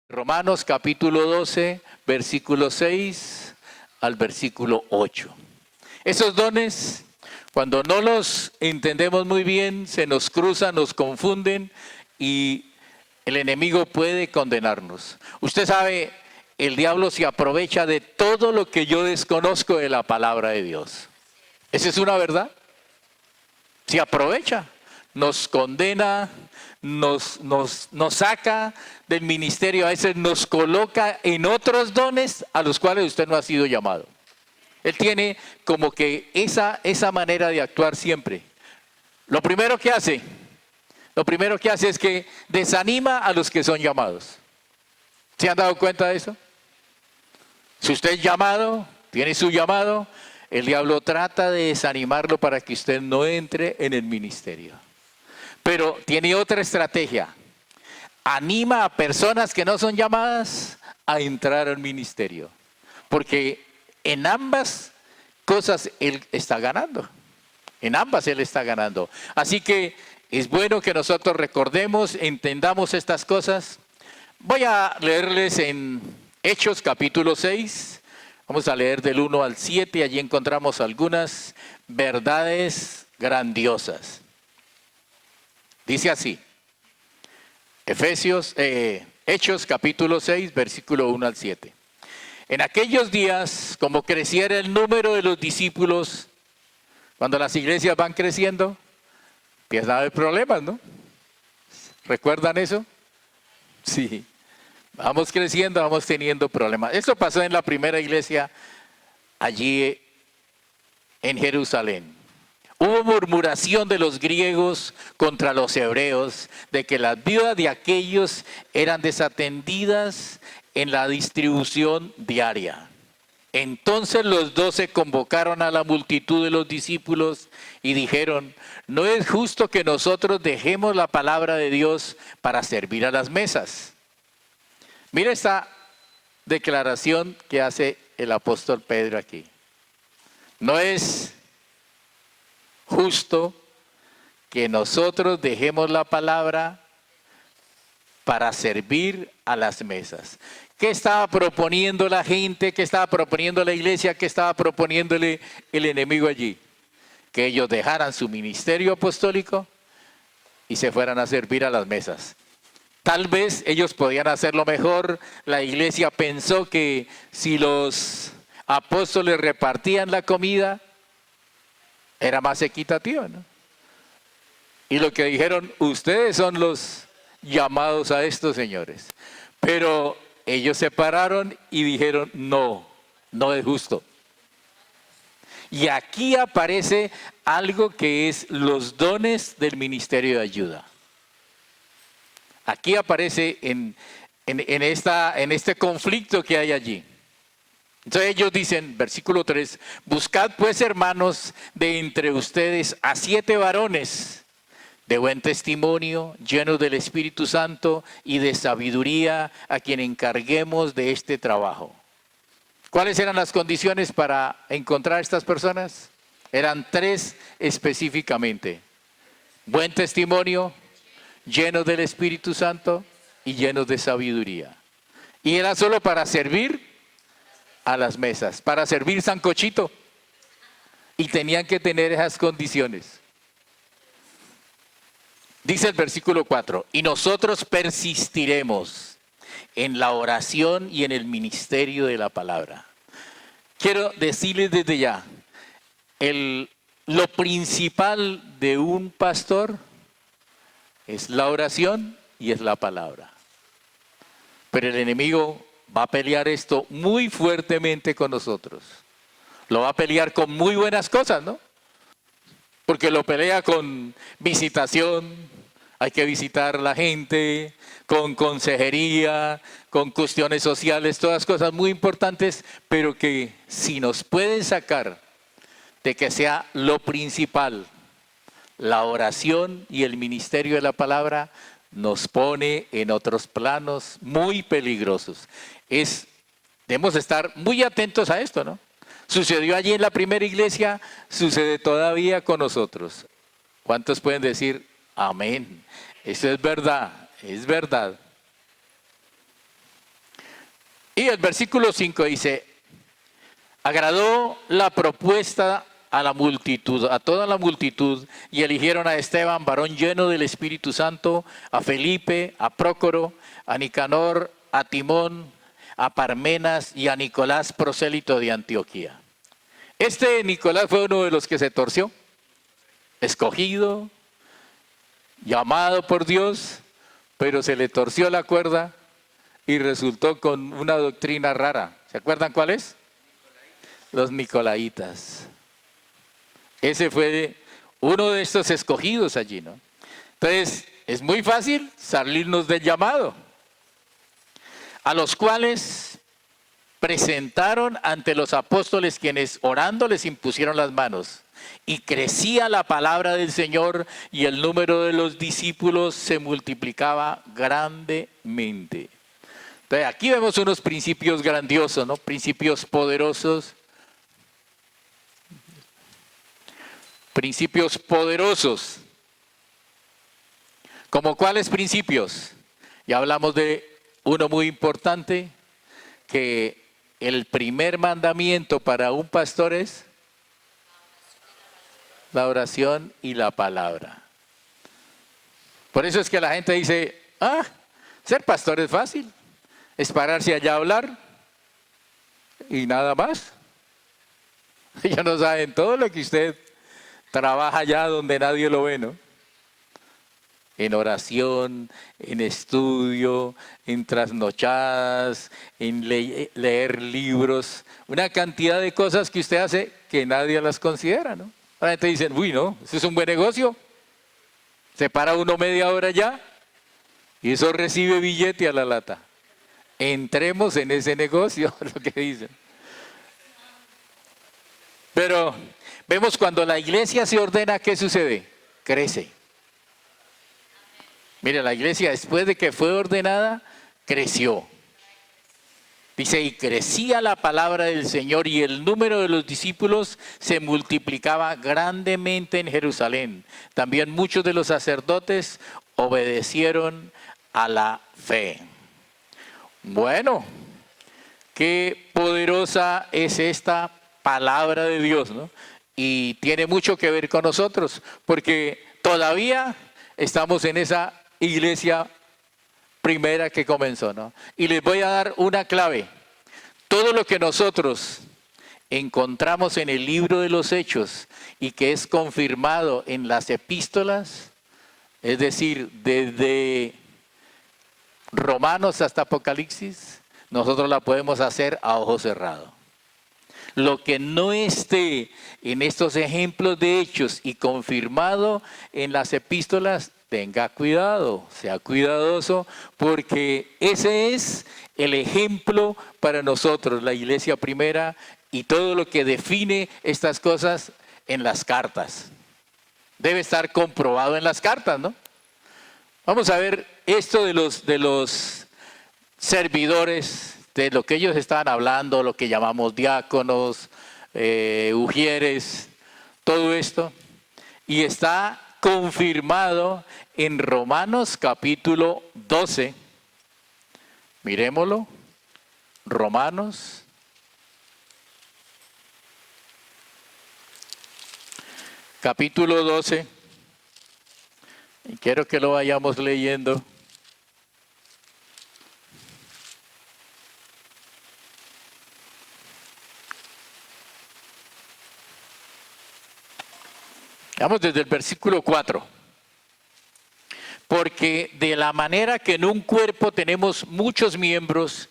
Romanos capítulo 12, versículo 6 al versículo 8. Esos dones, cuando no los entendemos muy bien, se nos cruzan, nos confunden y el enemigo puede condenarnos. Usted sabe, el diablo se aprovecha de todo lo que yo desconozco de la palabra de Dios. ¿Esa es una verdad? Se aprovecha, nos condena, nos saca del ministerio, a veces nos coloca en otros dones a los cuales usted no ha sido llamado. Él tiene como que esa manera de actuar siempre. Lo primero que hace es que desanima a los que son llamados. ¿Se han dado cuenta de eso? Si usted es llamado, tiene su llamado, el diablo trata de desanimarlo para que usted no entre en el ministerio. Pero tiene otra estrategia. Anima a personas que no son llamadas a entrar al ministerio. Porque en ambas cosas él está ganando. En ambas él está ganando. Así que es bueno que nosotros recordemos, entendamos estas cosas. Voy a leerles en Hechos capítulo 6. Vamos a leer del 1 al 7. Allí encontramos algunas verdades grandiosas. Dice así, Hechos capítulo 6, versículo 1 al 7. En aquellos días, como creciera el número de los discípulos, cuando las iglesias van creciendo, empiezan a haber problemas, ¿no? ¿Recuerdan eso? Sí, vamos creciendo, vamos teniendo problemas. Esto pasó en la primera iglesia allí en Jerusalén. Hubo murmuración de los griegos contra los hebreos, de que las viudas de aquellos eran desatendidas en la distribución diaria. Entonces los 12 convocaron a la multitud de los discípulos y dijeron, no es justo que nosotros dejemos la palabra de Dios para servir a las mesas. Mira esta declaración que hace el apóstol Pedro aquí. No es justo que nosotros dejemos la palabra para servir a las mesas. ¿Qué estaba proponiendo la gente? ¿Qué estaba proponiendo la iglesia? ¿Qué estaba proponiéndole el enemigo allí? Que ellos dejaran su ministerio apostólico y se fueran a servir a las mesas. Tal vez ellos podían hacerlo mejor. La iglesia pensó que si los apóstoles repartían la comida, era más equitativa, ¿no? Y lo que dijeron, ustedes son los llamados a estos señores. Pero ellos se pararon y dijeron, no es justo. Y aquí aparece algo que es los dones del ministerio de ayuda. Aquí aparece en este conflicto que hay allí. Entonces ellos dicen, versículo 3, buscad pues hermanos de entre ustedes a 7 varones de buen testimonio, llenos del Espíritu Santo y de sabiduría, a quien encarguemos de este trabajo. ¿Cuáles eran las condiciones para encontrar a estas personas? Eran 3 específicamente. Buen testimonio, llenos del Espíritu Santo y llenos de sabiduría. Y era solo para servir a las mesas, para servir sancochito. Y tenían que tener esas condiciones. Dice el versículo 4, y nosotros persistiremos en la oración y en el ministerio de la palabra. Quiero decirles desde ya, lo principal de un pastor es la oración y es la palabra. Pero el enemigo va a pelear esto muy fuertemente con nosotros. Lo va a pelear con muy buenas cosas, ¿no? Porque lo pelea con visitación, hay que visitar a la gente, con consejería, con cuestiones sociales, todas cosas muy importantes, pero que si nos pueden sacar de que sea lo principal, la oración y el ministerio de la palabra, nos pone en otros planos muy peligrosos. Debemos estar muy atentos a esto, ¿no? Sucedió allí en la primera iglesia, sucede todavía con nosotros. ¿Cuántos pueden decir amén? Eso es verdad, es verdad. Y el versículo 5 dice, agradó la propuesta a la multitud, a toda la multitud, y eligieron a Esteban, varón lleno del Espíritu Santo, a Felipe, a Prócoro, a Nicanor, a Timón, a Parmenas y a Nicolás, prosélito de Antioquía. Este Nicolás fue uno de los que se torció, escogido, llamado por Dios, pero se le torció la cuerda y resultó con una doctrina rara. ¿Se acuerdan cuál es? Los nicolaitas. Ese fue uno de estos escogidos allí, ¿no? Entonces, es muy fácil salirnos del llamado, a los cuales presentaron ante los apóstoles, quienes orando les impusieron las manos. Y crecía la palabra del Señor y el número de los discípulos se multiplicaba grandemente. Entonces, aquí vemos unos principios grandiosos, ¿no? Principios poderosos. Principios poderosos. ¿Como cuáles principios? Ya hablamos de uno muy importante, que el primer mandamiento para un pastor es la oración y la palabra. Por eso es que la gente dice, ser pastor es fácil, es pararse allá a hablar y nada más. Ellos no saben todo lo que usted trabaja allá donde nadie lo ve, ¿no? En oración, en estudio, en trasnochadas, en leer libros, una cantidad de cosas que usted hace que nadie las considera, ¿no? La gente dice, uy, no, eso es un buen negocio. Se para uno media hora ya y eso recibe billete a la lata. Entremos en ese negocio, lo que dicen. Pero vemos cuando la iglesia se ordena, ¿qué sucede? Crece. Mire, la iglesia después de que fue ordenada, creció. Dice, y crecía la palabra del Señor y el número de los discípulos se multiplicaba grandemente en Jerusalén. También muchos de los sacerdotes obedecieron a la fe. Bueno, qué poderosa es esta palabra de Dios, ¿no? Y tiene mucho que ver con nosotros, porque todavía estamos en esa iglesia primera que comenzó, ¿no? Y les voy a dar una clave. Todo lo que nosotros encontramos en el libro de los Hechos y que es confirmado en las epístolas, es decir, desde Romanos hasta Apocalipsis, nosotros la podemos hacer a ojo cerrado. Lo que no esté en estos ejemplos de hechos y confirmado en las epístolas, tenga cuidado, sea cuidadoso, porque ese es el ejemplo para nosotros, la iglesia primera, y todo lo que define estas cosas en las cartas. Debe estar comprobado en las cartas, ¿no? Vamos a ver esto de los servidores, de lo que ellos estaban hablando, lo que llamamos diáconos, ujieres, todo esto. Y está confirmado en Romanos capítulo 12. Miremoslo. Romanos. Capítulo 12. Y quiero que lo vayamos leyendo. Vamos desde el versículo 4. Porque de la manera que en un cuerpo tenemos muchos miembros,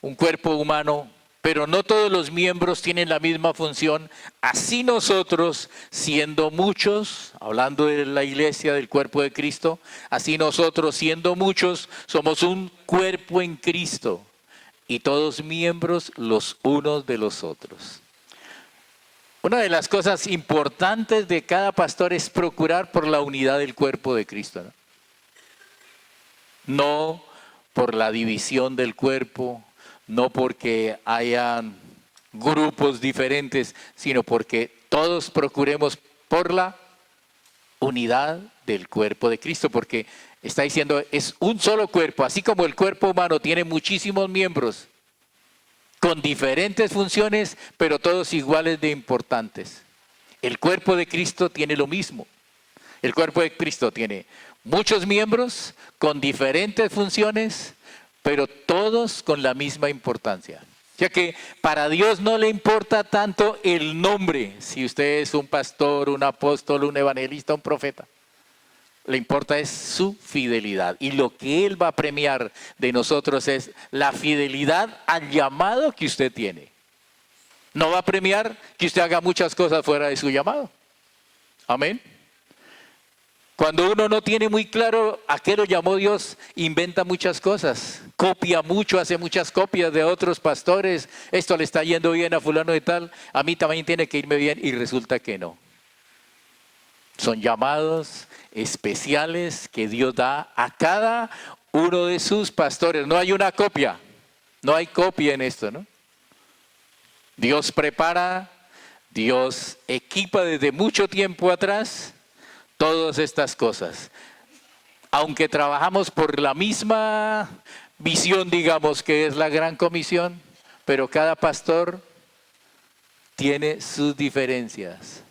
un cuerpo humano, pero no todos los miembros tienen la misma función, así nosotros, siendo muchos, hablando de la iglesia, del cuerpo de Cristo, así nosotros, siendo muchos, somos un cuerpo en Cristo, y todos miembros los unos de los otros. Una de las cosas importantes de cada pastor es procurar por la unidad del cuerpo de Cristo, ¿no? No por la división del cuerpo, no porque hayan grupos diferentes, sino porque todos procuremos por la unidad del cuerpo de Cristo, porque está diciendo es un solo cuerpo, así como el cuerpo humano tiene muchísimos miembros, con diferentes funciones, pero todos iguales de importantes. El cuerpo de Cristo tiene lo mismo. El cuerpo de Cristo tiene muchos miembros con diferentes funciones, pero todos con la misma importancia. Ya que para Dios no le importa tanto el nombre, si usted es un pastor, un apóstol, un evangelista, un profeta. Le importa es su fidelidad. Y lo que Él va a premiar de nosotros es la fidelidad al llamado que usted tiene. No va a premiar que usted haga muchas cosas fuera de su llamado. Amén. Cuando uno no tiene muy claro a qué lo llamó Dios, inventa muchas cosas. Copia mucho, hace muchas copias de otros pastores. Esto le está yendo bien a fulano de tal. A mí también tiene que irme bien y resulta que no. Son llamados especiales que Dios da a cada uno de sus pastores. No hay una copia, no hay copia en esto, ¿no? Dios prepara, Dios equipa desde mucho tiempo atrás todas estas cosas. Aunque trabajamos por la misma visión, digamos, que es la gran comisión, pero cada pastor tiene sus diferencias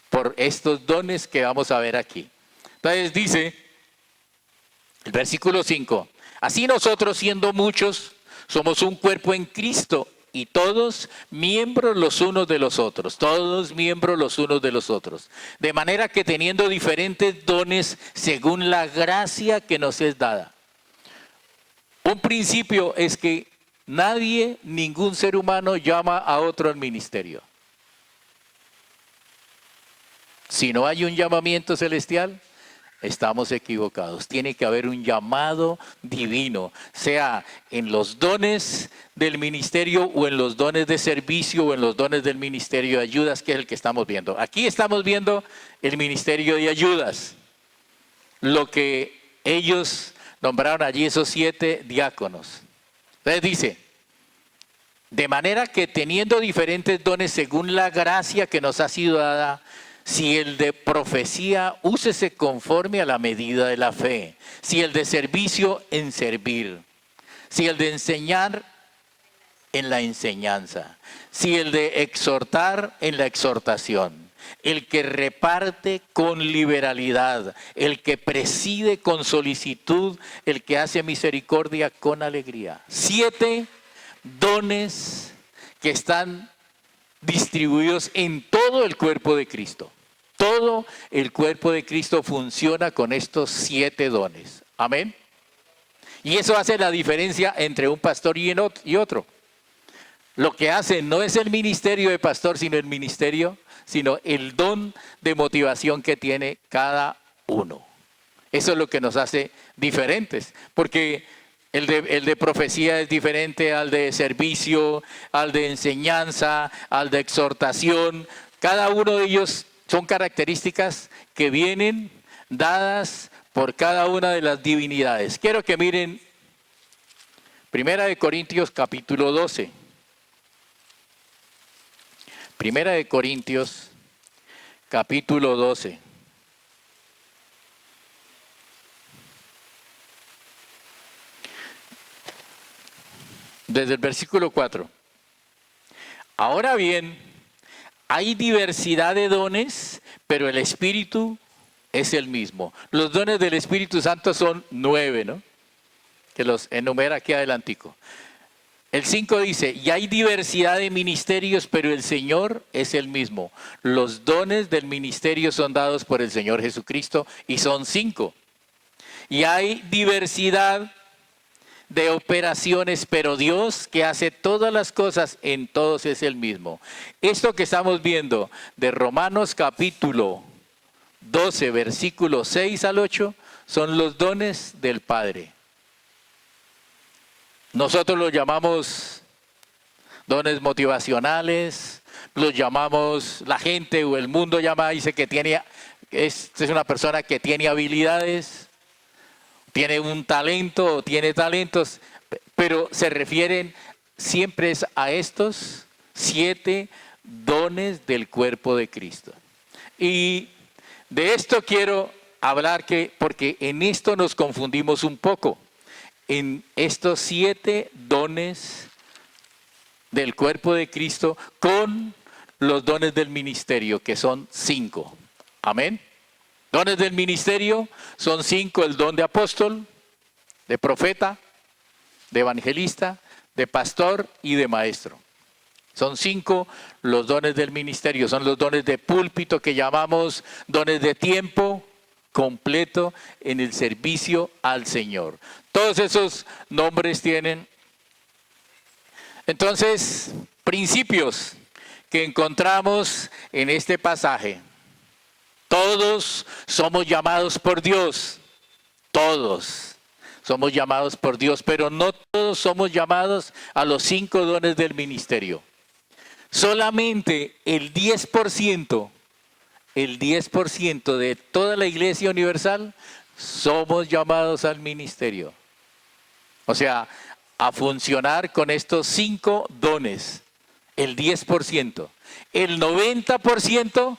por estos dones que vamos a ver aquí. Entonces dice el versículo 5, así nosotros siendo muchos somos un cuerpo en Cristo y todos miembros los unos de los otros, todos miembros los unos de los otros. De manera que teniendo diferentes dones según la gracia que nos es dada. Un principio es que nadie, ningún ser humano llama a otro al ministerio. Si no hay un llamamiento celestial, estamos equivocados. Tiene que haber un llamado divino, sea en los dones del ministerio o en los dones de servicio o en los dones del ministerio de ayudas, que es el que estamos viendo. Aquí estamos viendo el ministerio de ayudas, lo que ellos nombraron allí, esos 7 diáconos. Entonces dice, de manera que teniendo diferentes dones según la gracia que nos ha sido dada, si el de profecía, úsese conforme a la medida de la fe. Si el de servicio, en servir. Si el de enseñar, en la enseñanza. Si el de exhortar, en la exhortación. El que reparte con liberalidad. El que preside con solicitud. El que hace misericordia con alegría. 7 dones que están distribuidos en todo el cuerpo de Cristo. Todo el cuerpo de Cristo funciona con estos 7 dones. Amén. Y eso hace la diferencia entre un pastor y otro. Lo que hace no es el ministerio de pastor, sino el don de motivación que tiene cada uno. Eso es lo que nos hace diferentes. Porque el de profecía es diferente al de servicio, al de enseñanza, al de exhortación. Cada uno de ellos son características que vienen dadas por cada una de las divinidades. Quiero que miren 1 Corintios capítulo 12. 1 Corintios capítulo 12. Desde el versículo 4. Ahora bien, hay diversidad de dones, pero el Espíritu es el mismo. Los dones del Espíritu Santo son 9, ¿no? Que los enumera aquí adelantico. El 5 dice, y hay diversidad de ministerios, pero el Señor es el mismo. Los dones del ministerio son dados por el Señor Jesucristo y son 5. Y hay diversidad de operaciones, pero Dios que hace todas las cosas en todos es el mismo. Esto que estamos viendo de Romanos capítulo 12, versículos 6 al 8, son los dones del Padre. Nosotros los llamamos dones motivacionales, los llamamos, la gente o el mundo dice que es una persona que tiene habilidades, tiene un talento o tiene talentos, pero se refieren siempre a estos 7 dones del cuerpo de Cristo. Y de esto quiero hablar porque en esto nos confundimos un poco. En estos 7 dones del cuerpo de Cristo con los dones del ministerio, que son 5. Amén. Dones del ministerio son 5: el don de apóstol, de profeta, de evangelista, de pastor y de maestro. Son 5 los dones del ministerio. Son los dones de púlpito, que llamamos dones de tiempo completo en el servicio al Señor. Todos esos nombres tienen. Entonces, principios que encontramos en este pasaje. Todos somos llamados por Dios. Todos somos llamados por Dios, pero no todos somos llamados a los 5 dones del ministerio. Solamente el 10% de toda la Iglesia Universal somos llamados al ministerio. O sea, a funcionar con estos 5 dones. El 10%. El 90%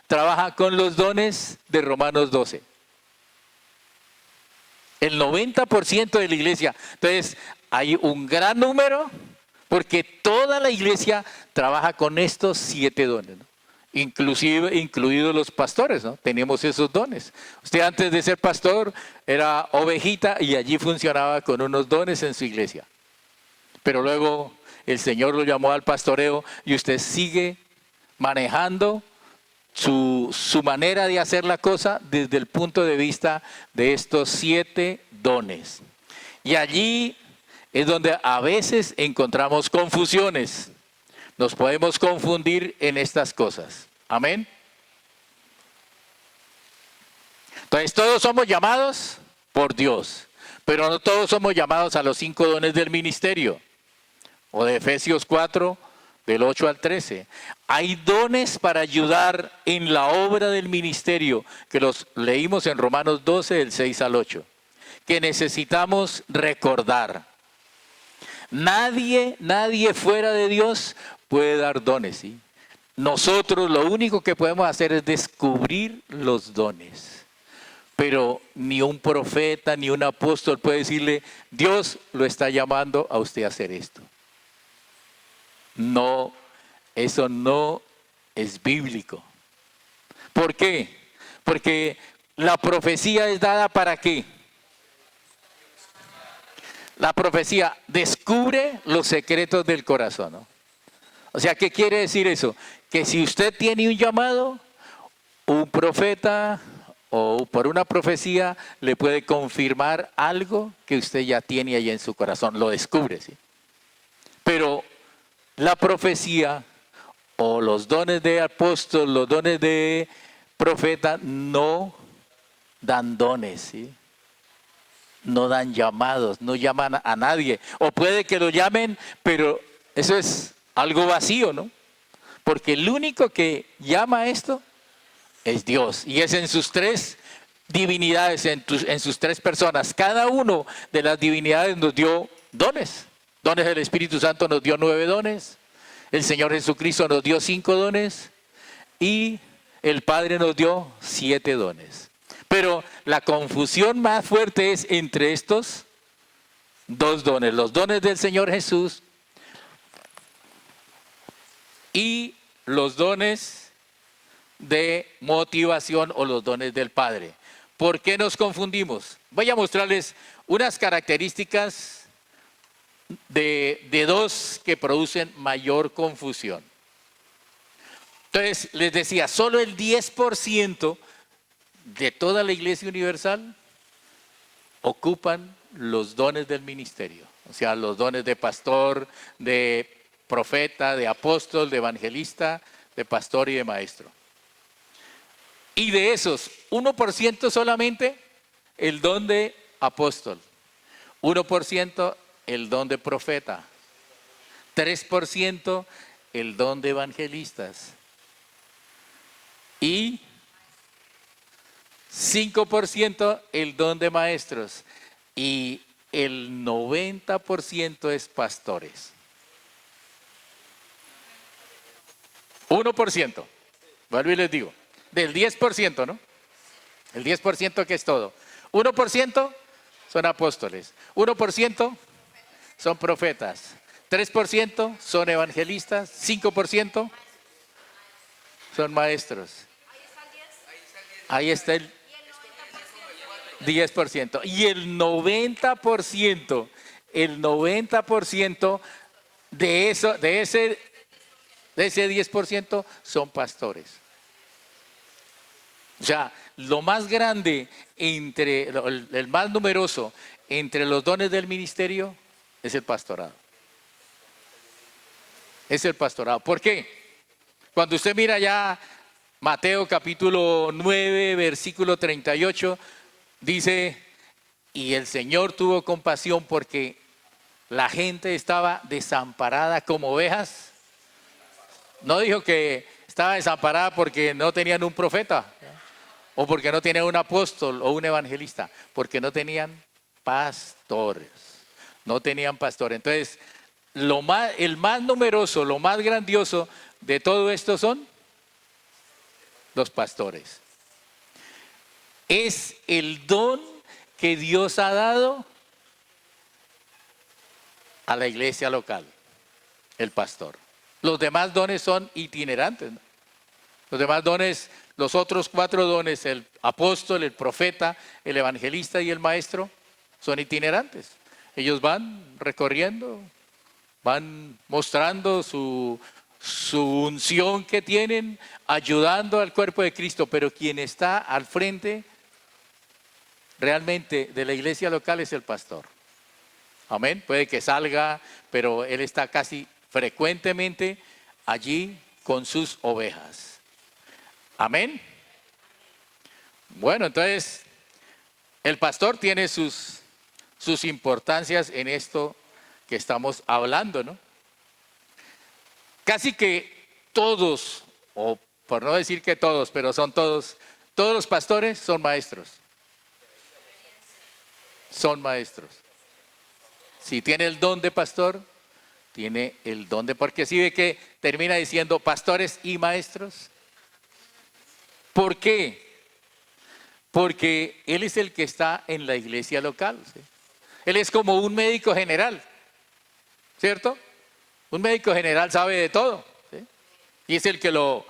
trabaja con los dones de Romanos 12. El 90% de la iglesia. Entonces, hay un gran número, porque toda la iglesia trabaja con estos 7 dones, ¿no? Incluidos los pastores, ¿no? Tenemos esos dones. Usted antes de ser pastor era ovejita y allí funcionaba con unos dones en su iglesia. Pero luego el Señor lo llamó al pastoreo y usted sigue manejando su manera de hacer la cosa desde el punto de vista de estos 7 dones. Y allí es donde a veces encontramos confusiones. Nos podemos confundir en estas cosas. Amén. Entonces todos somos llamados por Dios, pero no todos somos llamados a los 5 dones del ministerio. O de Efesios 4, del 8 al 13. Hay dones para ayudar en la obra del ministerio, que los leímos en Romanos 12, del 6 al 8, que necesitamos recordar. Nadie fuera de Dios puede dar dones, ¿sí? Nosotros lo único que podemos hacer es descubrir los dones. Pero ni un profeta ni un apóstol puede decirle: Dios lo está llamando a usted a hacer esto. No, eso no es bíblico. ¿Por qué? Porque la profecía es dada ¿para qué? La profecía descubre los secretos del corazón, ¿no? O sea, ¿qué quiere decir eso? Que si usted tiene un llamado, un profeta o por una profecía le puede confirmar algo que usted ya tiene ahí en su corazón, lo descubre, ¿sí? Pero la profecía o los dones de apóstol, los dones de profeta no dan dones, ¿sí? No dan llamados, no llaman a nadie. O puede que lo llamen, pero eso es algo vacío, ¿no? Porque el único que llama a esto es Dios. Y es en sus 3 divinidades, en sus 3 personas. Cada uno de las divinidades nos dio dones. Dones del Espíritu Santo nos dio 9 dones. El Señor Jesucristo nos dio 5 dones. Y el Padre nos dio 7 dones. Pero la confusión más fuerte es entre estos 2 dones. Los dones del Señor Jesús y los dones de motivación o los dones del Padre. ¿Por qué nos confundimos? Voy a mostrarles unas características de 2 que producen mayor confusión. Entonces, les decía, solo el 10% de toda la Iglesia Universal ocupan los dones del ministerio. O sea, los dones de pastor, de profeta, de apóstol, de evangelista, de pastor y de maestro. Y de esos, 1% solamente el don de apóstol, 1% el don de profeta, 3% el don de evangelistas y 5% el don de maestros, y el 90% es pastores. 1%, vuelvo y les digo, del 10%, ¿no? El 10% que es todo. 1% son apóstoles, 1% son profetas, 3% son evangelistas, 5% son maestros. Ahí está el 10%. Y el 90% de ese 10% son pastores. O sea, lo más grande, el más numeroso entre los dones del ministerio es el pastorado. Es el pastorado. ¿Por qué? Cuando usted mira ya Mateo capítulo 9, versículo 38, dice, y el Señor tuvo compasión porque la gente estaba desamparada como ovejas. No dijo que estaba desamparada porque no tenían un profeta o porque no tenían un apóstol o un evangelista, porque no tenían pastores. No tenían pastor. Entonces, el más numeroso, lo más grandioso de todo esto son los pastores. Es el don que Dios ha dado a la iglesia local, el pastor. Los demás dones son itinerantes, ¿no? Los demás dones, los otros 4 dones, el apóstol, el profeta, el evangelista y el maestro, son itinerantes. Ellos van recorriendo, van mostrando su unción que tienen, ayudando al cuerpo de Cristo, pero quien está al frente realmente de la iglesia local es el pastor. Amén. Puede que salga, pero él está casi frecuentemente allí con sus ovejas. Amén. Bueno, entonces el pastor tiene sus importancias en esto que estamos hablando, ¿no? Casi que todos, o por no decir que todos, pero son todos los pastores son maestros. Son maestros. Si tiene el don de pastor, tiene el don de, porque si ve que termina diciendo pastores y maestros. ¿Por qué? Porque él es el que está en la iglesia local, ¿sí? Él es como un médico general, ¿cierto? Un médico general sabe de todo, ¿sí? Y es el que lo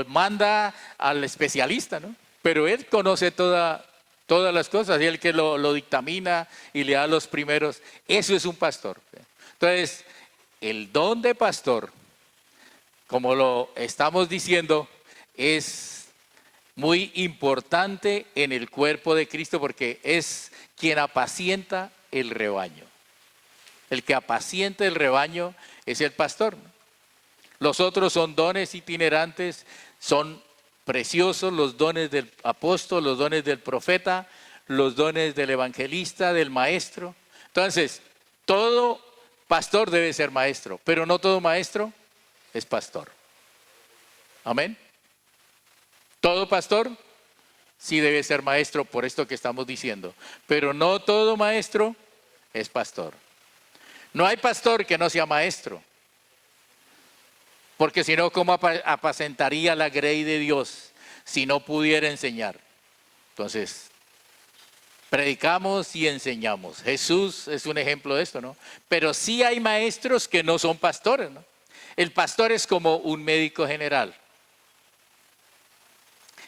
manda al especialista, ¿no? Pero él conoce todas las cosas y el que lo dictamina y le da los primeros. Eso es un pastor, ¿sí? Entonces, el don de pastor, como lo estamos diciendo, es muy importante en el cuerpo de Cristo porque es quien apacienta el rebaño. El que apacienta el rebaño es el pastor, ¿no? Los otros son dones itinerantes, son preciosos los dones del apóstol, los dones del profeta, los dones del evangelista, del maestro. Entonces, todo pastor debe ser maestro, pero no todo maestro es pastor. Amén. Todo pastor sí debe ser maestro por esto que estamos diciendo, pero no todo maestro es pastor. No hay pastor que no sea maestro, porque si no, ¿cómo apacentaría la grey de Dios si no pudiera enseñar? Entonces, predicamos y enseñamos. Jesús es un ejemplo de esto, ¿no? Pero sí hay maestros que no son pastores, ¿no? El pastor es como un médico general.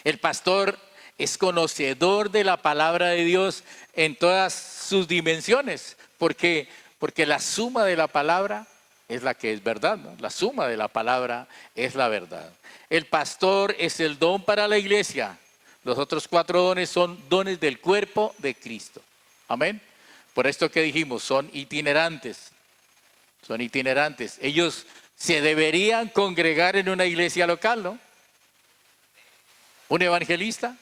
El pastor es conocedor de la palabra de Dios en todas sus dimensiones, porque la suma de la palabra es la que es verdad, ¿no? La suma de la palabra es la verdad. El pastor es el don para la iglesia. Los otros 4 dones son dones del cuerpo de Cristo. Amén. Por esto que dijimos, son itinerantes. Son itinerantes. Ellos se deberían congregar en una iglesia local, ¿no? Un evangelista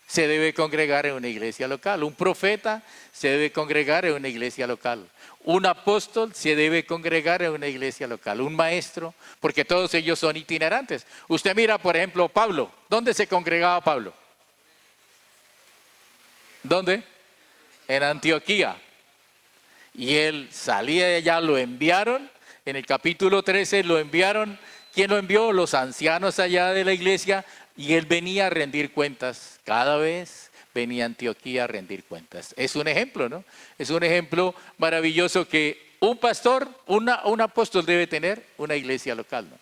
se debe congregar en una iglesia local. Un profeta se debe congregar en una iglesia local. Un apóstol se debe congregar en una iglesia local. Un maestro, porque todos ellos son itinerantes. Usted mira, por ejemplo, Pablo. ¿Dónde se congregaba Pablo? ¿Dónde? En Antioquía. Y él salía de allá, lo enviaron. En el capítulo 13 lo enviaron. ¿Quién lo envió? Los ancianos allá de la iglesia. Y él venía a rendir cuentas. Cada vez venía a Antioquía a rendir cuentas. Es un ejemplo, ¿no? Es un ejemplo maravilloso que un pastor, un apóstol debe tener una iglesia local, ¿no?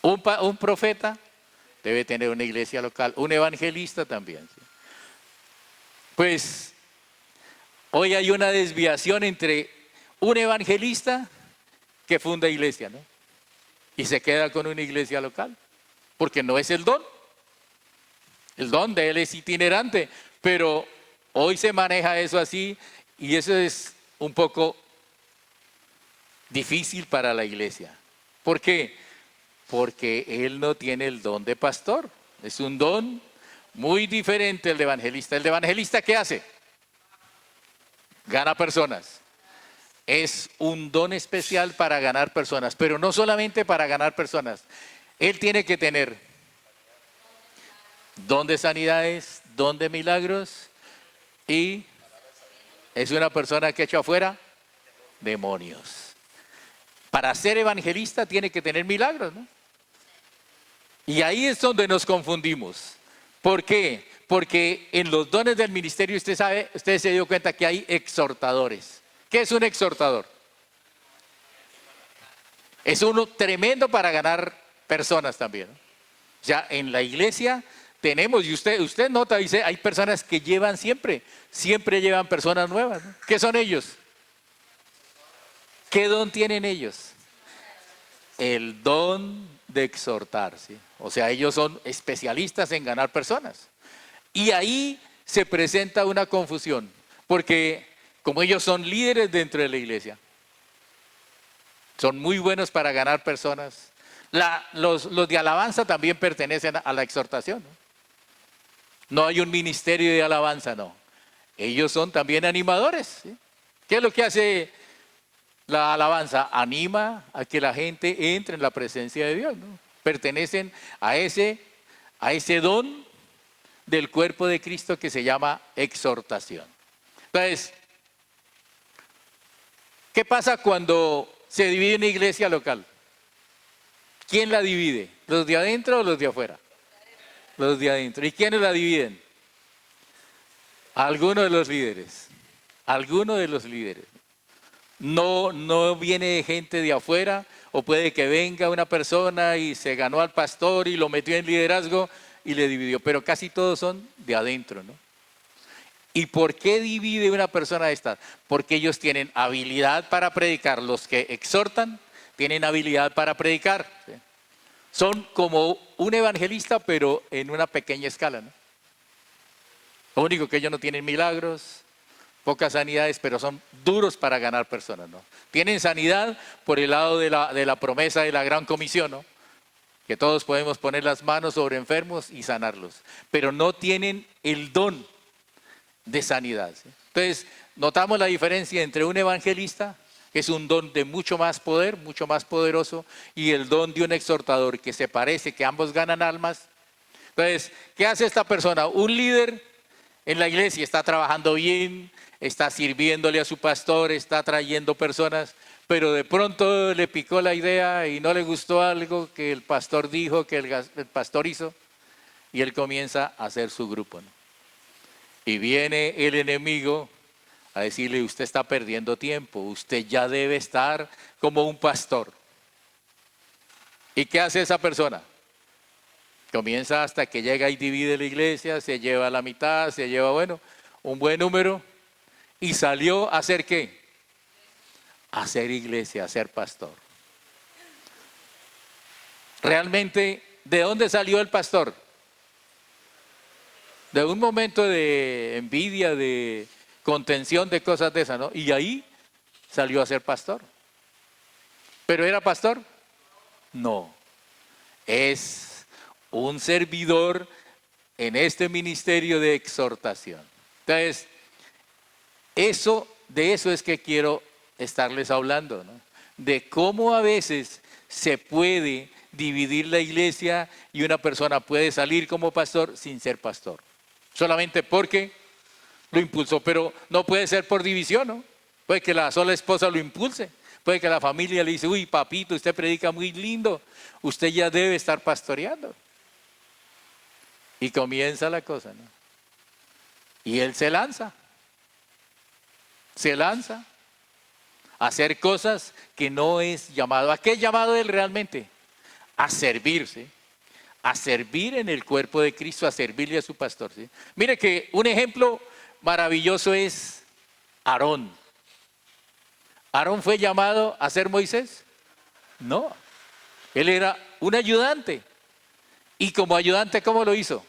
Un profeta debe tener una iglesia local, un evangelista también, ¿sí? Pues hoy hay una desviación entre un evangelista que funda iglesia, ¿no? Y se queda con una iglesia local, porque no es el don. El don de él es itinerante, pero hoy se maneja eso así y eso es un poco difícil para la iglesia. ¿Por qué? Porque él no tiene el don de pastor. Es un don muy diferente al de evangelista. ¿El de evangelista qué hace? Gana personas. Es un don especial para ganar personas, pero no solamente para ganar personas. Él tiene que tener don de sanidades, don de milagros y es una persona que echa afuera demonios. Para ser evangelista tiene que tener milagros, ¿no? Y ahí es donde nos confundimos. ¿Por qué? Porque en los dones del ministerio usted se dio cuenta que hay exhortadores. ¿Qué es un exhortador? Es uno tremendo para ganar personas también, ¿no? Ya en la iglesia tenemos, y usted nota, dice, hay personas que llevan siempre llevan personas nuevas, ¿no? ¿Qué son ellos? ¿Qué don tienen ellos? El don de exhortar, ¿sí? O sea, ellos son especialistas en ganar personas. Y ahí se presenta una confusión, porque como ellos son líderes dentro de la iglesia, son muy buenos para ganar personas. Los de alabanza también pertenecen a la exhortación, ¿no? No hay un ministerio de alabanza, no. Ellos son también animadores, ¿sí? ¿Qué es lo que hace la alabanza? Anima a que la gente entre en la presencia de Dios, ¿no? Pertenecen a ese don del cuerpo de Cristo que se llama exhortación. Entonces, ¿qué pasa cuando se divide una iglesia local? ¿Quién la divide? ¿Los de adentro o los de afuera? Los de adentro. ¿Y quiénes la dividen? Algunos de los líderes. Algunos de los líderes. No viene gente de afuera, o puede que venga una persona y se ganó al pastor y lo metió en liderazgo y le dividió, pero casi todos son de adentro, ¿no? ¿Y por qué divide una persona de estas? Porque ellos tienen habilidad para predicar. Los que exhortan tienen habilidad para predicar, ¿sí? Son como un evangelista, pero en una pequeña escala, ¿no? Lo único que ellos no tienen milagros, pocas sanidades, pero son duros para ganar personas, ¿no? Tienen sanidad por el lado de la promesa de la gran comisión, ¿no? Que todos podemos poner las manos sobre enfermos y sanarlos, pero no tienen el don de sanidad, ¿sí? Entonces, notamos la diferencia entre un evangelista, que es un don de mucho más poder, mucho más poderoso, y el don de un exhortador, que se parece que ambos ganan almas. Entonces, ¿qué hace esta persona? Un líder en la iglesia está trabajando bien, está sirviéndole a su pastor, está trayendo personas, pero de pronto le picó la idea y no le gustó algo que el pastor dijo, que el pastor hizo, y él comienza a hacer su grupo, ¿no? Y viene el enemigo a decirle: usted está perdiendo tiempo, usted ya debe estar como un pastor. ¿Y qué hace esa persona? Comienza hasta que llega y divide la iglesia, se lleva la mitad, se lleva, bueno, un buen número, y salió a hacer ¿qué? A hacer iglesia, a ser pastor. Realmente, ¿de dónde salió el pastor? De un momento de envidia, de contención, de cosas de esas, ¿no? Y ahí salió a ser pastor. ¿Pero era pastor? No. Es un servidor en este ministerio de exhortación. Entonces, de eso es que quiero estarles hablando, ¿no? De cómo a veces se puede dividir la iglesia y una persona puede salir como pastor sin ser pastor. Solamente porque lo impulsó, pero no puede ser por división, ¿no? Puede que la sola esposa lo impulse, puede que la familia le dice: uy, papito, usted predica muy lindo, usted ya debe estar pastoreando. Y comienza la cosa, ¿no? Y él se lanza. a hacer cosas que no es llamado. ¿A qué es llamado él realmente? A servirse, a servir en el cuerpo de Cristo, a servirle a su pastor. ¿Sí? Mire que un ejemplo maravilloso es Aarón. ¿Aarón fue llamado a ser Moisés? No, él era un ayudante. Y como ayudante, ¿cómo lo hizo?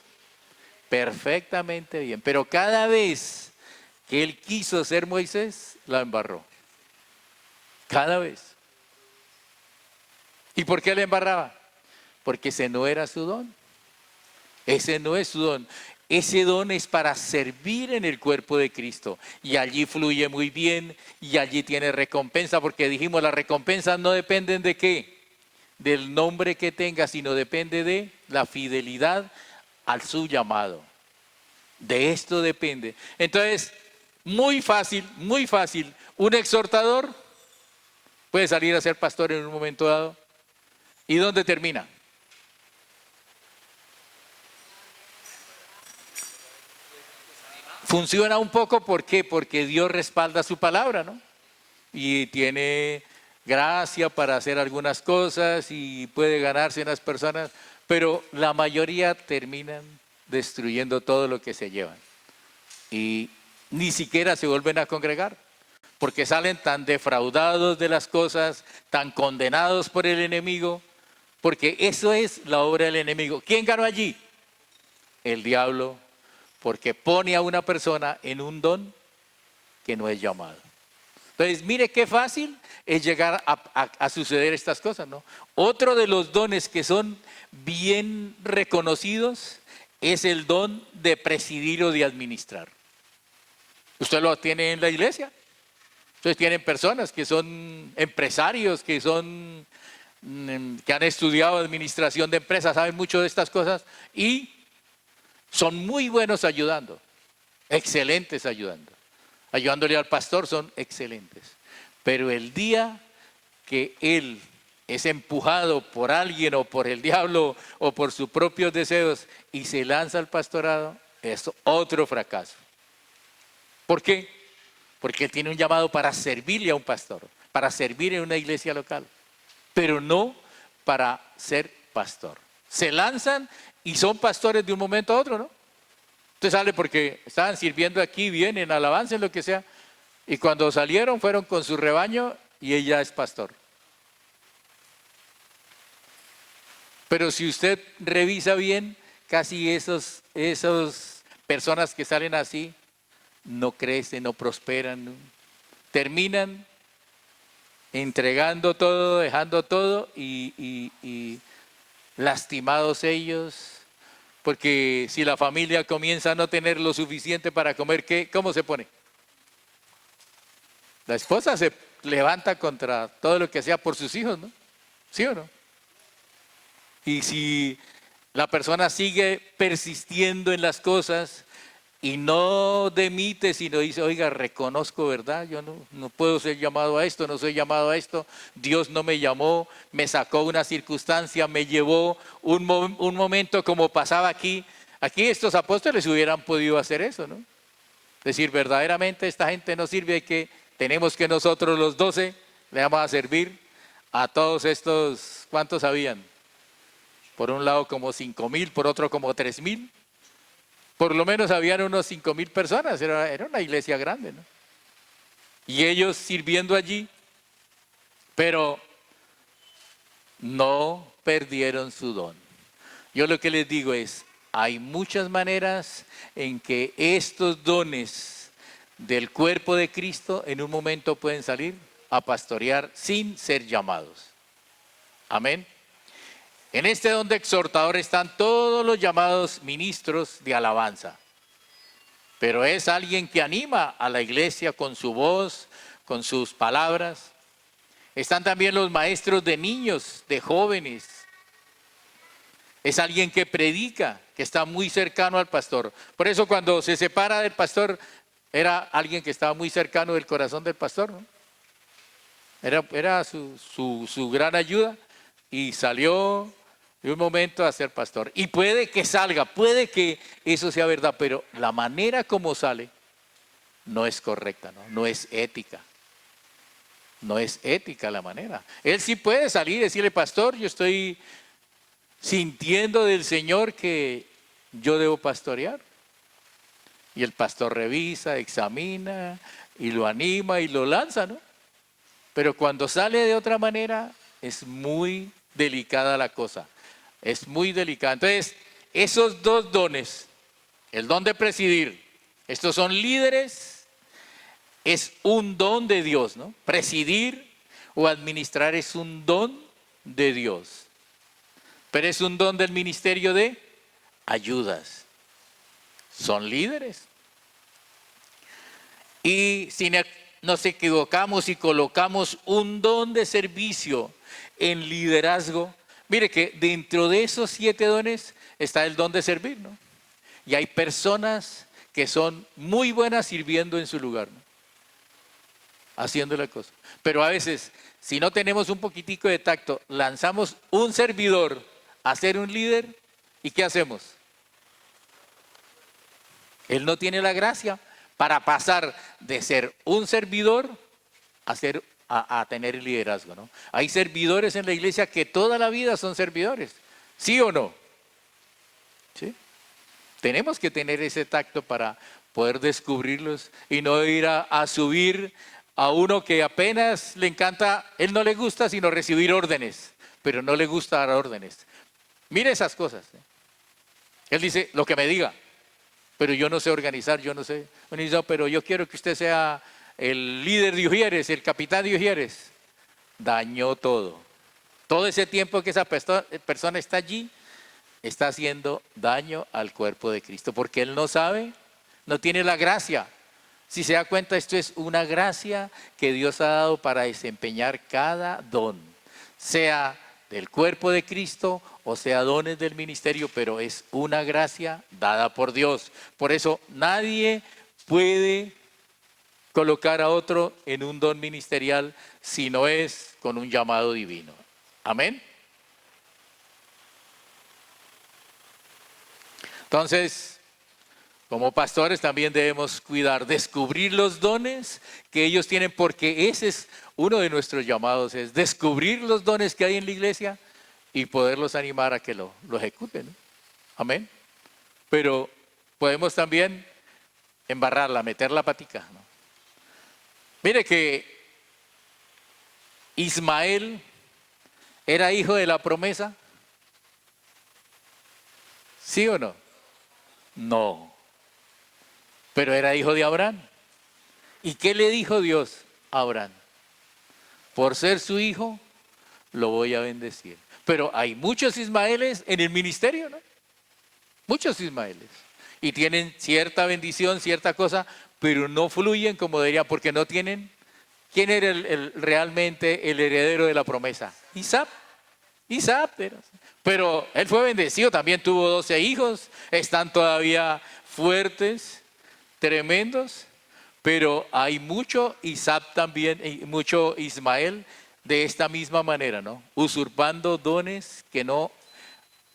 Perfectamente bien. Pero cada vez que él quiso ser Moisés, la embarró. Cada vez. ¿Y por qué le embarraba? Porque ese no era su don. Ese no es su don. Ese don es para servir en el cuerpo de Cristo. Y allí fluye muy bien y allí tiene recompensa, porque dijimos, las recompensas no dependen de qué, del nombre que tenga, sino depende de la fidelidad al su llamado. De esto depende. Entonces, muy fácil, un exhortador puede salir a ser pastor en un momento dado. ¿Y dónde termina? Funciona un poco, ¿por qué? Porque Dios respalda su palabra, ¿no? Y tiene gracia para hacer algunas cosas y puede ganarse unas personas, pero la mayoría terminan destruyendo todo lo que se llevan. Y ni siquiera se vuelven a congregar, porque salen tan defraudados de las cosas, tan condenados por el enemigo, porque eso es la obra del enemigo. ¿Quién ganó allí? El diablo, porque pone a una persona en un don que no es llamado. Entonces, mire qué fácil es llegar a suceder estas cosas, ¿no? Otro de los dones que son bien reconocidos es el don de presidir o de administrar. Usted lo tiene en la iglesia. Entonces tienen personas que son empresarios, que han estudiado administración de empresas, saben mucho de estas cosas y son muy buenos ayudando, excelentes ayudando. Ayudándole al pastor son excelentes. Pero el día que él es empujado por alguien o por el diablo o por sus propios deseos y se lanza al pastorado, es otro fracaso. ¿Por qué? Porque él tiene un llamado para servirle a un pastor, para servir en una iglesia local, pero no para ser pastor. Se lanzan y son pastores de un momento a otro, ¿no? Usted sale porque estaban sirviendo aquí, vienen, alabanza, lo que sea, y cuando salieron fueron con su rebaño y ella es pastor. Pero si usted revisa bien, casi esas personas que salen así no crecen, no prosperan, ¿no? Terminan entregando todo, dejando todo y lastimados ellos. Porque si la familia comienza a no tener lo suficiente para comer, ¿cómo se pone? La esposa se levanta contra todo lo que sea por sus hijos, ¿no? ¿Sí o no? Y si la persona sigue persistiendo en las cosas y no demite, sino dice, oiga, reconozco, ¿verdad? Yo no puedo ser llamado a esto, no soy llamado a esto. Dios no me llamó, me sacó una circunstancia, me llevó un momento como pasaba aquí. Aquí estos apóstoles hubieran podido hacer eso, ¿no? Decir, verdaderamente esta gente no sirve, tenemos que nosotros los 12 le vamos a servir a todos estos, ¿cuántos habían? Por un lado como 5,000, por otro como 3,000. Por lo menos habían unos 5,000 personas, era una iglesia grande, ¿no? Y ellos sirviendo allí, pero no perdieron su don. Yo lo que les digo es, hay muchas maneras en que estos dones del cuerpo de Cristo en un momento pueden salir a pastorear sin ser llamados. Amén. En este don de exhortador están todos los llamados ministros de alabanza. Pero es alguien que anima a la iglesia con su voz, con sus palabras. Están también los maestros de niños, de jóvenes. Es alguien que predica, que está muy cercano al pastor. Por eso cuando se separa del pastor, era alguien que estaba muy cercano del corazón del pastor, ¿no? Era su gran ayuda y salió de un momento a ser pastor. Y puede que salga, puede que eso sea verdad, pero la manera como sale no es correcta, no es ética. No es ética la manera. Él sí puede salir y decirle, pastor, yo estoy sintiendo del Señor que yo debo pastorear. Y el pastor revisa, examina y lo anima y lo lanza, ¿no? Pero cuando sale de otra manera es muy delicada la cosa. Es muy delicada. Entonces, esos dos dones, el don de presidir, estos son líderes, es un don de Dios, ¿no? Presidir o administrar es un don de Dios. Pero es un don del ministerio de ayudas. Son líderes. Y si nos equivocamos y colocamos un don de servicio en liderazgo, mire que dentro de esos 7 dones está el don de servir, ¿no? Y hay personas que son muy buenas sirviendo en su lugar, ¿no? Haciendo la cosa. Pero a veces, si no tenemos un poquitico de tacto, lanzamos un servidor a ser un líder, ¿y qué hacemos? Él no tiene la gracia para pasar de ser un servidor a tener el liderazgo, ¿no? Hay servidores en la iglesia que toda la vida son servidores, ¿sí o no? ¿Sí? Tenemos que tener ese tacto para poder descubrirlos y no ir a subir a uno que apenas le encanta, él no le gusta sino recibir órdenes, pero no le gusta dar órdenes. Mire esas cosas, ¿eh? Él dice, lo que me diga. Pero yo no sé organizar, yo no sé. Pero yo quiero que usted sea el líder de Ujieres, el capitán de Ujieres. Dañó todo. Todo ese tiempo que esa persona está allí, está haciendo daño al cuerpo de Cristo. Porque él no sabe, no tiene la gracia. Si se da cuenta, esto es una gracia que Dios ha dado para desempeñar cada don. Sea del cuerpo de Cristo o sea dones del ministerio, pero es una gracia dada por Dios. Por eso nadie puede colocar a otro en un don ministerial si no es con un llamado divino. Amén. Entonces, como pastores también debemos cuidar, descubrir los dones que ellos tienen, porque ese es uno de nuestros llamados, es descubrir los dones que hay en la iglesia y poderlos animar a que lo ejecuten, ¿no? Amén. Pero podemos también embarrarla, meter la patica, ¿no? Mire que Ismael era hijo de la promesa, ¿sí o no? No, pero era hijo de Abraham. ¿Y qué le dijo Dios a Abraham? Por ser su hijo, lo voy a bendecir. Pero hay muchos Ismaeles en el ministerio, ¿no? Muchos Ismaeles. Y tienen cierta bendición, cierta cosa, pero no fluyen como deberían, porque no tienen. ¿Quién era realmente el heredero de la promesa? Isaac. Isaac era. Pero él fue bendecido, también tuvo 12 hijos, están todavía fuertes, tremendos, pero hay mucho Isaac también, y mucho Ismael de esta misma manera, ¿no? Usurpando dones que no,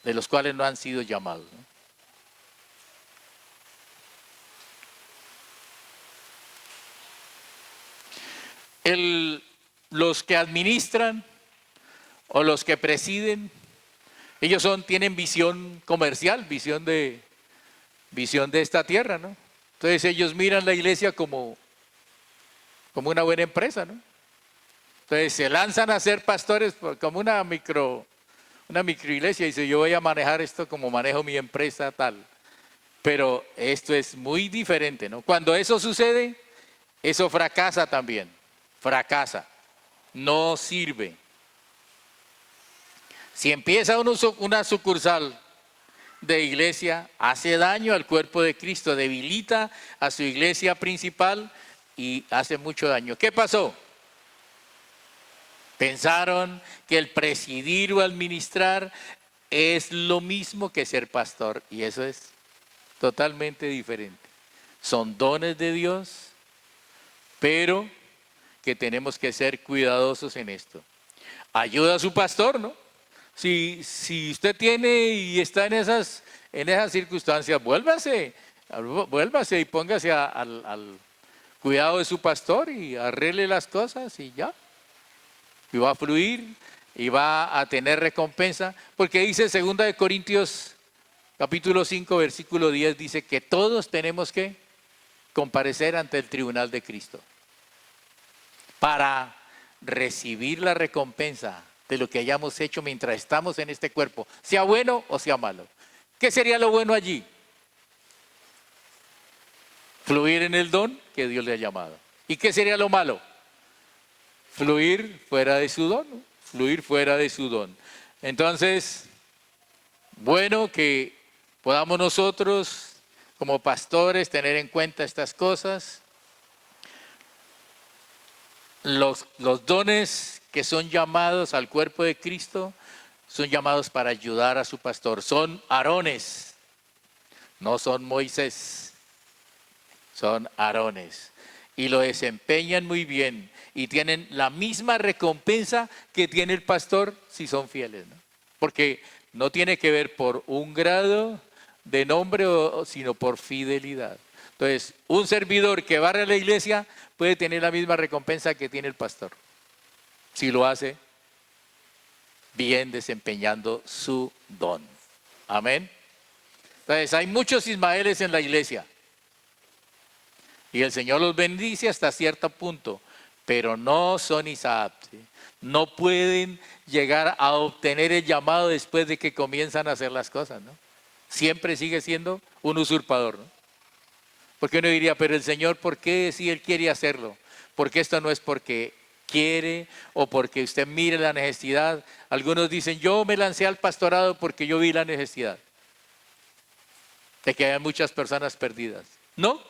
de los cuales no han sido llamados, ¿no? Los que administran o los que presiden, ellos tienen visión comercial, visión de esta tierra, ¿no? Entonces ellos miran la iglesia como una buena empresa, ¿no? Entonces se lanzan a ser pastores como una micro iglesia y dice, yo voy a manejar esto como manejo mi empresa tal. Pero esto es muy diferente, ¿no? Cuando eso sucede, eso fracasa también. Fracasa, no sirve. Si empieza una sucursal de iglesia, hace daño al cuerpo de Cristo, debilita a su iglesia principal y hace mucho daño. ¿Qué pasó? Pensaron que el presidir o administrar es lo mismo que ser pastor, y eso es totalmente diferente. Son dones de Dios, pero que tenemos que ser cuidadosos en esto. Ayuda a su pastor, ¿no? Si usted tiene y está en esas circunstancias, vuélvase y póngase al cuidado de su pastor y arregle las cosas y ya. y va a fluir y va a tener recompensa, porque dice 2 Corintios capítulo 5 versículo 10, dice que todos tenemos que comparecer ante el tribunal de Cristo para recibir la recompensa de lo que hayamos hecho mientras estamos en este cuerpo, sea bueno o sea malo. ¿Qué sería lo bueno allí? Fluir en el don que Dios le ha llamado. ¿Y qué sería lo malo? Fluir fuera de su don, ¿no? Fluir fuera de su don. Entonces, bueno que podamos nosotros como pastores tener en cuenta estas cosas. Los dones que son llamados al cuerpo de Cristo son llamados para ayudar a su pastor. Son Aarones, no son Moisés, son Aarones. Y lo desempeñan muy bien y tienen la misma recompensa que tiene el pastor si son fieles, ¿no? Porque no tiene que ver por un grado de nombre, sino por fidelidad. Entonces, un servidor que barre a la iglesia puede tener la misma recompensa que tiene el pastor, si lo hace bien desempeñando su don. Amén. Entonces, hay muchos Ismaeles en la iglesia y el Señor los bendice hasta cierto punto, pero no son Isaac, ¿sí? No pueden llegar a obtener el llamado después de que comienzan a hacer las cosas, ¿no? Siempre sigue siendo un usurpador, ¿no? Porque uno diría, pero el Señor, ¿por qué si Él quiere hacerlo? Porque esto no es porque quiere o porque usted mire la necesidad. Algunos dicen, yo me lancé al pastorado porque yo vi la necesidad de que haya muchas personas perdidas. No.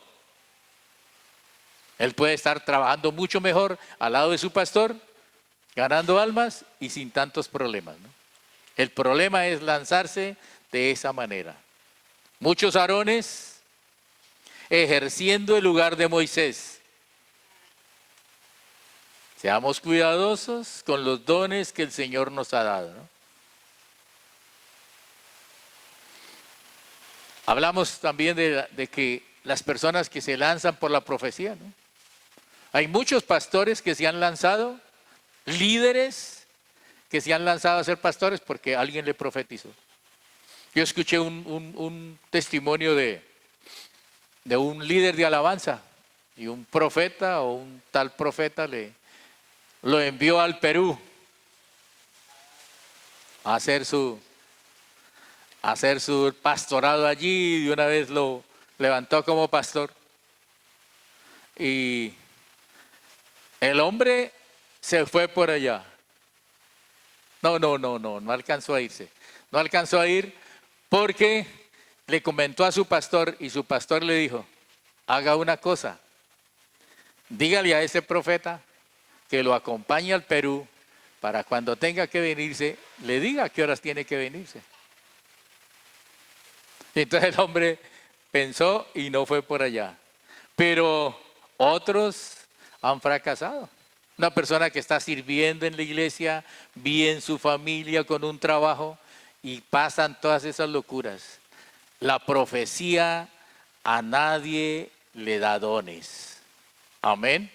Él puede estar trabajando mucho mejor al lado de su pastor, ganando almas y sin tantos problemas, ¿no? El problema es lanzarse de esa manera. Muchos Aarones ejerciendo el lugar de Moisés. Seamos cuidadosos con los dones que el Señor nos ha dado, ¿no? Hablamos también de que las personas que se lanzan por la profecía, ¿no? Hay muchos pastores que se han lanzado, líderes que se han lanzado a ser pastores porque alguien le profetizó. Yo escuché un testimonio de un líder de alabanza y un profeta o un tal profeta lo envió al Perú a hacer su pastorado allí y de una vez lo levantó como pastor. Y el hombre se fue por allá. No alcanzó a irse. No alcanzó a ir porque le comentó a su pastor y su pastor le dijo, haga una cosa, dígale a ese profeta que lo acompañe al Perú para cuando tenga que venirse, le diga a qué horas tiene que venirse. Y entonces el hombre pensó y no fue por allá. Pero otros han fracasado. Una persona que está sirviendo en la iglesia, bien su familia, con un trabajo, y pasan todas esas locuras. La profecía a nadie le da dones. Amén.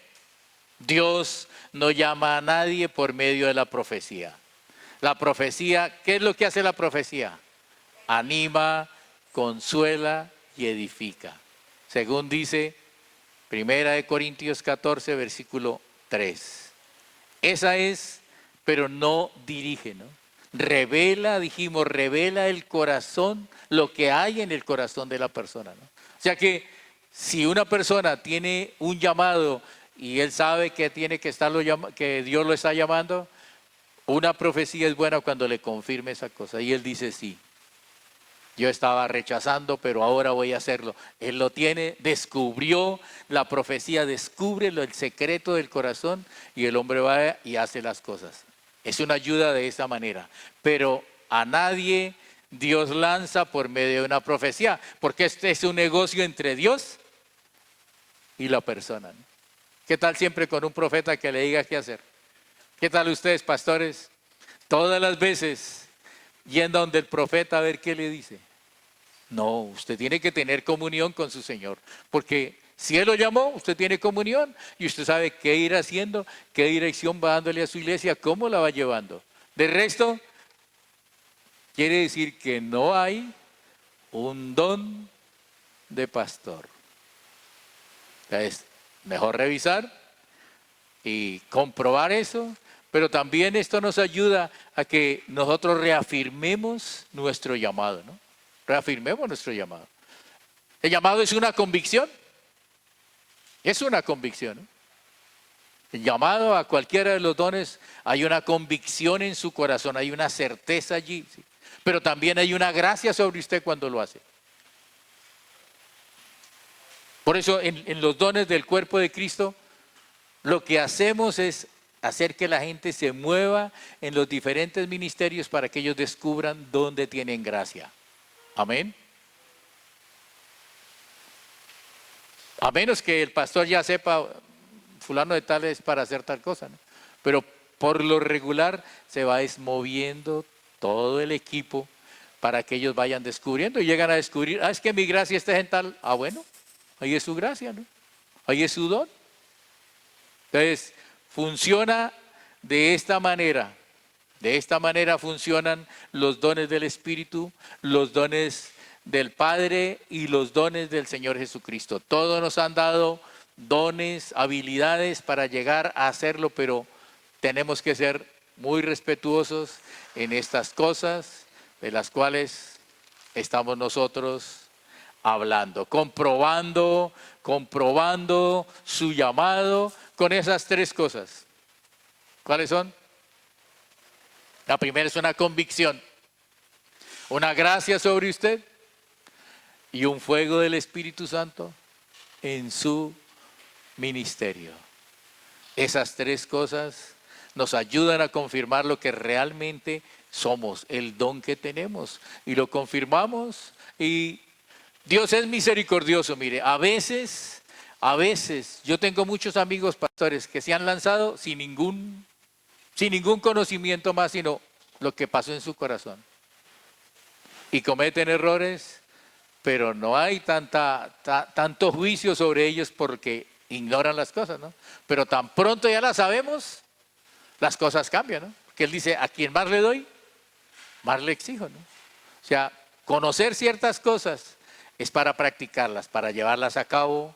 Dios no llama a nadie por medio de la profecía. La profecía, ¿qué es lo que hace la profecía? Anima, consuela y edifica. Según dice 1 Corintios 14, versículo 3. Esa es, pero no dirige, ¿no? Revela, dijimos, revela el corazón, lo que hay en el corazón de la persona, ¿no? O sea que si una persona tiene un llamado y él sabe que tiene que que Dios lo está llamando, una profecía es buena cuando le confirme esa cosa. Y él dice, sí, yo estaba rechazando, pero ahora voy a hacerlo. Él lo tiene, descubrió la profecía, descubre el secreto del corazón y el hombre va y hace las cosas. Es una ayuda de esa manera, pero a nadie Dios lanza por medio de una profecía, porque este es un negocio entre Dios y la persona, ¿no? ¿Qué tal siempre con un profeta que le diga qué hacer? ¿Qué tal ustedes, pastores? Todas las veces yendo donde el profeta a ver qué le dice. No, usted tiene que tener comunión con su Señor, porque si Él lo llamó, usted tiene comunión y usted sabe qué ir haciendo, qué dirección va dándole a su iglesia, cómo la va llevando. De resto, quiere decir que no hay un don de pastor. Entonces, mejor revisar y comprobar eso, pero también esto nos ayuda a que nosotros reafirmemos nuestro llamado, ¿no? Reafirmemos nuestro llamado. El llamado es una convicción. Es una convicción, ¿no? El llamado a cualquiera de los dones, hay una convicción en su corazón, hay una certeza allí, ¿sí? Pero también hay una gracia sobre usted cuando lo hace. Por eso en los dones del cuerpo de Cristo, lo que hacemos es hacer que la gente se mueva en los diferentes ministerios para que ellos descubran dónde tienen gracia. Amén. A menos que el pastor ya sepa, fulano de tal es para hacer tal cosa, ¿no? Pero por lo regular se va moviendo todo el equipo para que ellos vayan descubriendo y llegan a descubrir, es que mi gracia está en tal, bueno, ahí es su gracia, ¿no? Ahí es su don. Entonces, funciona de esta manera. De esta manera funcionan los dones del Espíritu, los dones del Padre y los dones del Señor Jesucristo. Todos nos han dado dones, habilidades para llegar a hacerlo, pero tenemos que ser muy respetuosos en estas cosas de las cuales estamos nosotros hablando, comprobando su llamado con esas tres cosas. ¿Cuáles son? La primera es una convicción, una gracia sobre usted y un fuego del Espíritu Santo en su ministerio. Esas tres cosas nos ayudan a confirmar lo que realmente somos, el don que tenemos, y lo confirmamos. Y Dios es misericordioso. Mire, a veces yo tengo muchos amigos pastores que se han lanzado sin ningún conocimiento más, sino lo que pasó en su corazón. Y cometen errores, pero no hay tanto juicio sobre ellos porque ignoran las cosas, ¿no? Pero tan pronto ya las sabemos, las cosas cambian, ¿no? Porque Él dice, a quien más le doy, más le exijo, ¿no? O sea, conocer ciertas cosas es para practicarlas, para llevarlas a cabo,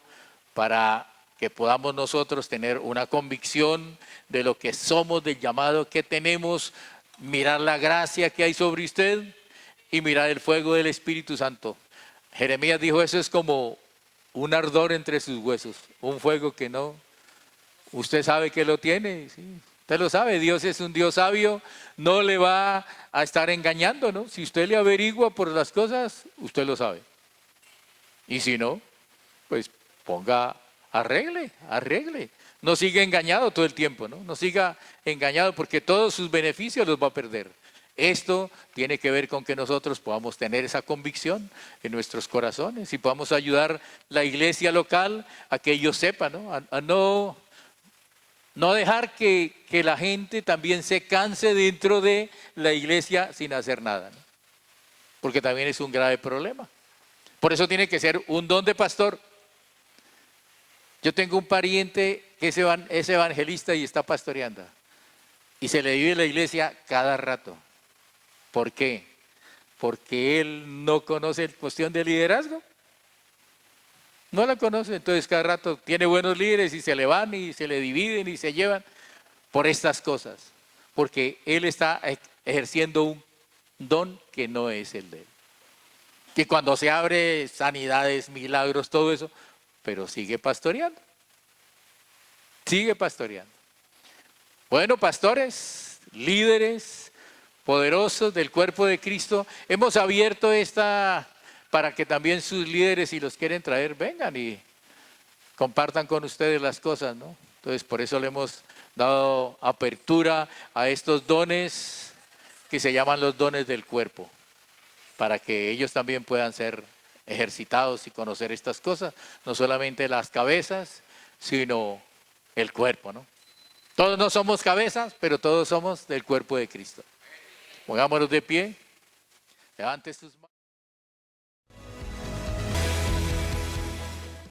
para que podamos nosotros tener una convicción de lo que somos, del llamado que tenemos, mirar la gracia que hay sobre usted y mirar el fuego del Espíritu Santo. Jeremías dijo, eso es como un ardor entre sus huesos, un fuego que no, usted sabe que lo tiene, ¿sí? Usted lo sabe, Dios es un Dios sabio, no le va a estar engañando, ¿no? Si usted le averigua por las cosas, usted lo sabe. Y si no, pues arregle. No siga engañado todo el tiempo, ¿no? No siga engañado porque todos sus beneficios los va a perder. Esto tiene que ver con que nosotros podamos tener esa convicción en nuestros corazones y podamos ayudar la iglesia local a que ellos sepan, ¿no? A no dejar que la gente también se canse dentro de la iglesia sin hacer nada, ¿no? Porque también es un grave problema. Por eso tiene que ser un don de pastor. Yo tengo un pariente que es evangelista y está pastoreando. Y se le vive la iglesia cada rato. ¿Por qué? Porque él no conoce la cuestión de liderazgo. No la conoce, entonces cada rato tiene buenos líderes y se le van y se le dividen y se llevan por estas cosas. Porque él está ejerciendo un don que no es el de él. Que cuando se abre sanidades, milagros, todo eso, pero sigue pastoreando. Sigue pastoreando. Bueno, pastores, líderes, poderosos del cuerpo de Cristo, hemos abierto esta para que también sus líderes, si los quieren traer, vengan y compartan con ustedes las cosas, ¿no? Entonces, por eso le hemos dado apertura a estos dones que se llaman los dones del cuerpo, para que ellos también puedan ser ejercitados y conocer estas cosas, no solamente las cabezas, sino el cuerpo, ¿no? Todos no somos cabezas, pero todos somos del cuerpo de Cristo. Pongámonos de pie, levante sus manos.